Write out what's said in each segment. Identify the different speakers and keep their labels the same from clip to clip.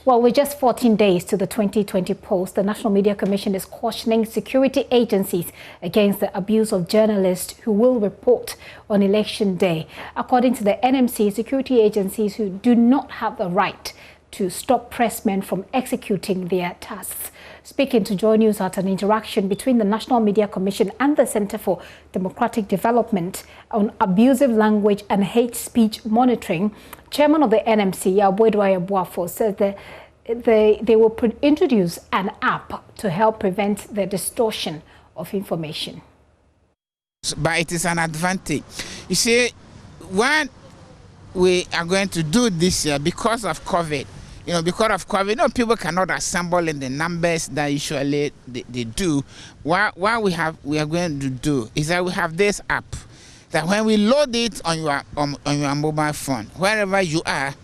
Speaker 1: Well, with just 14 days to the 2020 polls, the National Media Commission is cautioning security agencies against the abuse of journalists who will report on election day. According to the NMC, security agencies who do not have the right to stop pressmen from executing their tasks. Speaking to JoyNews at an interaction between the National Media Commission and the Center for Democratic Development on abusive language and hate speech monitoring, Chairman of the NMC, Yabuedwa Yabuafo, says that they will introduce an app to help prevent the distortion of information.
Speaker 2: But it is an advantage. You see, what we are going to do this year because of COVID, people cannot assemble in the numbers that usually they do. What we are going to do is that we have this app that when we load it on your mobile phone, wherever you are,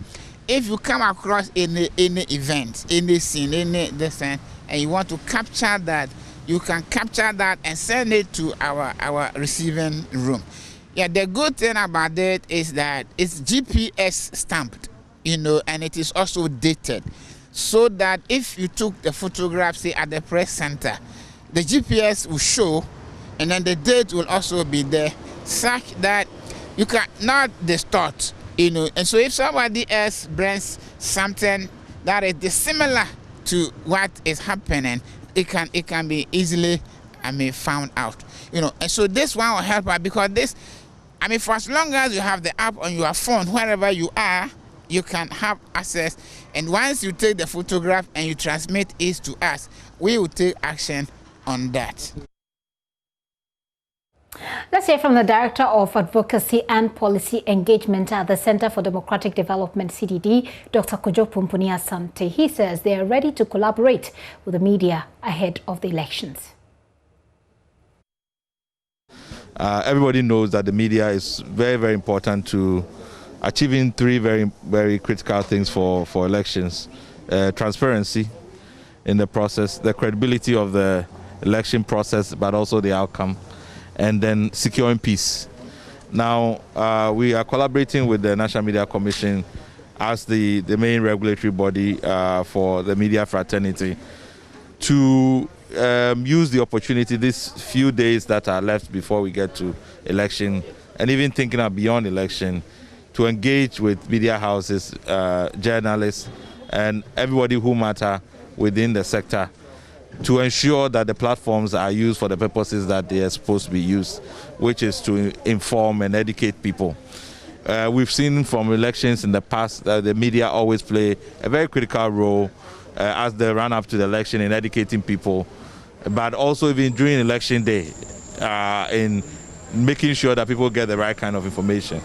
Speaker 2: if you come across any event, any scene, and you want to capture that, you can capture that and send it to our receiving room. Yeah, the good thing about it is that it's GPS stamped, and it is also dated, so that if you took the photograph, say at the press center, the GPS will show, and then the date will also be there, such that you cannot distort, And so if somebody else brings something that is dissimilar to what is happening, it can be easily, found out, And so this one will help out because for as long as you have the app on your phone, wherever you are, you can have access. And once you take the photograph and you transmit it to us, we will take action on that.
Speaker 1: Let's hear from the Director of Advocacy and Policy Engagement at the Center for Democratic Development, CDD, Dr. Kojo Pumpuni Asante. He says they are ready to collaborate with the media ahead of the elections.
Speaker 3: Everybody knows that the media is very, very important to achieving three very, very critical things for elections. Transparency in the process, the credibility of the election process, but also the outcome, and then securing peace. Now, we are collaborating with the National Media Commission as the main regulatory body for the media fraternity to use the opportunity these few days that are left before we get to election, and even thinking of beyond election, to engage with media houses, journalists, and everybody who matter within the sector to ensure that the platforms are used for the purposes that they are supposed to be used, which is to inform and educate people. We've seen from elections in the past that the media always play a very critical role as they run up to the election in educating people, but also even during election day in making sure that people get the right kind of information.